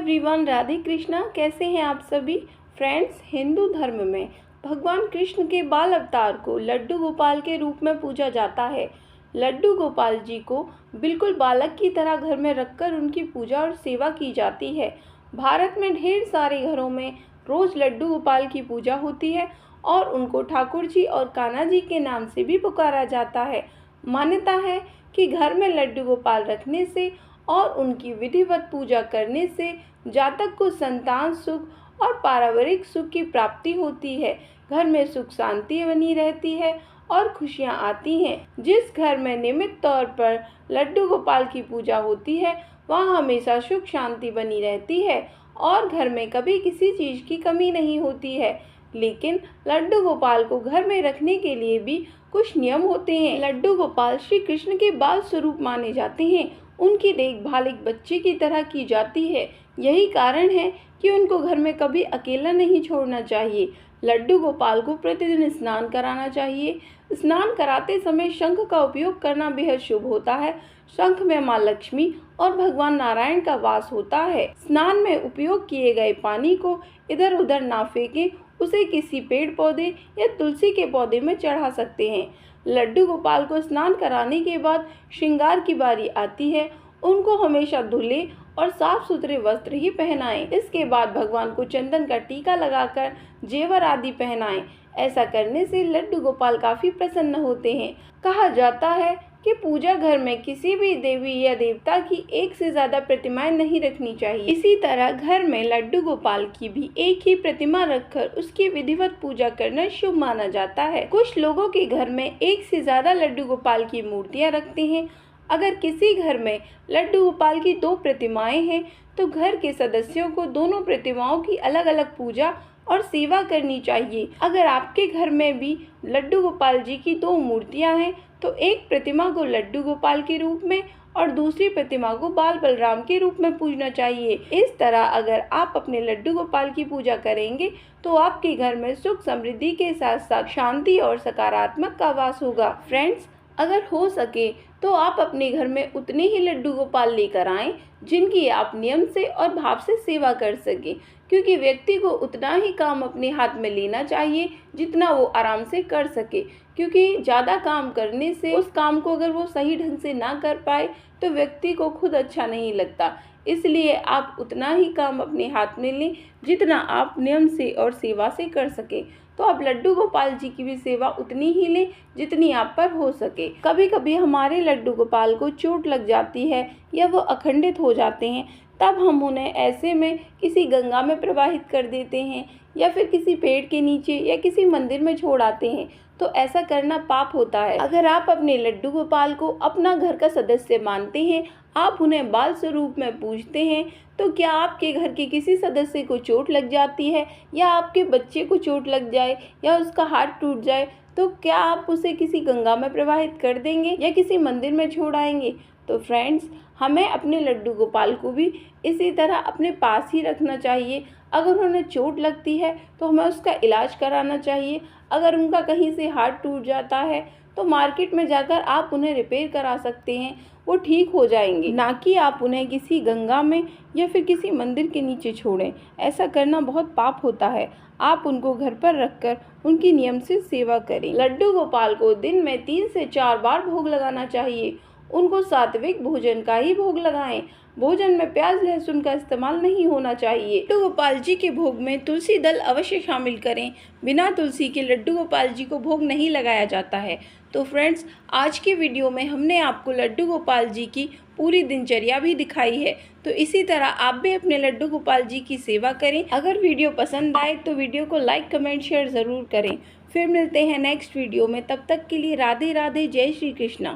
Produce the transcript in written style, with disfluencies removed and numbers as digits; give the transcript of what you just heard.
Everyone, Radhe Krishna. कैसे हैं आप सभी फ्रेंड्स। हिंदू धर्म में भगवान कृष्ण के बाल अवतार को लड्डू गोपाल के रूप में पूजा जाता है। लड्डू गोपाल जी को बिल्कुल बालक की तरह घर में रखकर उनकी पूजा और सेवा की जाती है। भारत में ढेर सारे घरों में रोज लड्डू गोपाल की पूजा होती है और उनको ठाकुर जी और कान्हा जी के नाम से भी पुकारा जाता है। मान्यता है कि घर में लड्डू गोपाल रखने से और उनकी विधिवत पूजा करने से जातक को संतान सुख और पारिवारिक सुख की प्राप्ति होती है। घर में सुख शांति बनी रहती है और खुशियां आती हैं। जिस घर में नियमित तौर पर लड्डू गोपाल की पूजा होती है वहाँ हमेशा सुख शांति बनी रहती है और घर में कभी किसी चीज़ की कमी नहीं होती है। लेकिन लड्डू गोपाल को घर में रखने के लिए भी कुछ नियम होते हैं। लड्डू गोपाल श्री कृष्ण के बाल स्वरूप माने जाते हैं। उनकी देखभाल एक बच्चे की तरह की जाती है। यही कारण है कि उनको घर में कभी अकेला नहीं छोड़ना चाहिए। लड्डू गोपाल को प्रतिदिन स्नान कराना चाहिए। स्नान कराते समय शंख का उपयोग करना बेहद शुभ होता है। शंख में माँ लक्ष्मी और भगवान नारायण का वास होता है। स्नान में उपयोग किए गए पानी को इधर उधर ना फेंकें, उसे किसी पेड़ पौधे या तुलसी के पौधे में चढ़ा सकते हैं। लड्डू गोपाल को स्नान कराने के बाद श्रृंगार की बारी आती है। उनको हमेशा धुले और साफ सुथरे वस्त्र ही पहनाएं। इसके बाद भगवान को चंदन का टीका लगाकर जेवर आदि पहनाएं। ऐसा करने से लड्डू गोपाल काफी प्रसन्न होते हैं। कहा जाता है कि पूजा घर में किसी भी देवी या देवता की एक से ज्यादा प्रतिमाएं नहीं रखनी चाहिए। इसी तरह घर में लड्डू गोपाल की भी एक ही प्रतिमा रखकर उसकी विधिवत पूजा करना शुभ माना जाता है। कुछ लोगों के घर में एक से ज्यादा लड्डू गोपाल की मूर्तियां रखते हैं। अगर किसी घर में लड्डू गोपाल की 2 प्रतिमाएं हैं तो घर के सदस्यों को दोनों प्रतिमाओं की अलग अलग पूजा और सेवा करनी चाहिए। अगर आपके घर में भी लड्डू गोपाल जी की 2 मूर्तियां हैं तो एक प्रतिमा को लड्डू गोपाल के रूप में और दूसरी प्रतिमा को बाल बलराम के रूप में पूजना चाहिए। इस तरह अगर आप अपने लड्डू गोपाल की पूजा करेंगे तो आपके घर में सुख समृद्धि के साथ साथ शांति और सकारात्मक का वास होगा। फ्रेंड्स, अगर हो सके तो आप अपने घर में उतने ही लड्डू गोपाल लेकर आएं जिनकी आप नियम से और भाव से सेवा कर सकें, क्योंकि व्यक्ति को उतना ही काम अपने हाथ में लेना चाहिए जितना वो आराम से कर सके। क्योंकि ज़्यादा काम करने से उस काम को अगर वो सही ढंग से ना कर पाए तो व्यक्ति को खुद अच्छा नहीं लगता। इसलिए आप उतना ही काम अपने हाथ में लें जितना आप नियम से और सेवा से कर सके। तो आप लड्डू गोपाल जी की भी सेवा उतनी ही लें जितनी आप पर हो सके। कभी कभी हमारे लड्डू गोपाल को चोट लग जाती है या वो अखंडित हो जाते हैं, तब हम उन्हें ऐसे में किसी गंगा में प्रवाहित कर देते हैं या फिर किसी पेड़ के नीचे या किसी मंदिर में छोड़ आते हैं। तो ऐसा करना पाप होता है। अगर आप अपने लड्डू गोपाल को अपना घर का सदस्य मानते हैं, आप उन्हें बाल स्वरूप में पूजते हैं, तो क्या आपके घर के किसी सदस्य को चोट लग जाती है या आपके बच्चे को चोट लग जाए या उसका हाथ टूट जाए तो क्या आप उसे किसी गंगा में प्रवाहित कर देंगे या किसी मंदिर में छोड़ आएंगे? तो फ्रेंड्स, हमें अपने लड्डू गोपाल को भी इसी तरह अपने पास ही रखना चाहिए। अगर उन्हें चोट लगती है तो हमें उसका इलाज कराना चाहिए। अगर उनका कहीं से हाथ टूट जाता है तो मार्केट में जाकर आप उन्हें रिपेयर करा सकते हैं, वो ठीक हो जाएंगे। ना कि आप उन्हें किसी गंगा में या फिर किसी मंदिर के नीचे छोड़ें। ऐसा करना बहुत पाप होता है। आप उनको घर पर रखकर उनकी नियम से सेवा करें। लड्डू गोपाल को दिन में 3 से 4 बार भोग लगाना चाहिए। उनको सात्विक भोजन का ही भोग लगाएं। भोजन में प्याज लहसुन का इस्तेमाल नहीं होना चाहिए। लड्डू गोपाल जी के भोग में तुलसी दल अवश्य शामिल करें। बिना तुलसी के लड्डू गोपाल जी को भोग नहीं लगाया जाता है। तो फ्रेंड्स, आज की वीडियो में हमने आपको लड्डू गोपाल जी की पूरी दिनचर्या भी दिखाई है। तो इसी तरह आप भी अपने लड्डू गोपाल जी की सेवा करें। अगर वीडियो पसंद आए तो वीडियो को लाइक कमेंट शेयर ज़रूर करें। फिर मिलते हैं नेक्स्ट वीडियो में। तब तक के लिए राधे राधे, जय श्री कृष्णा।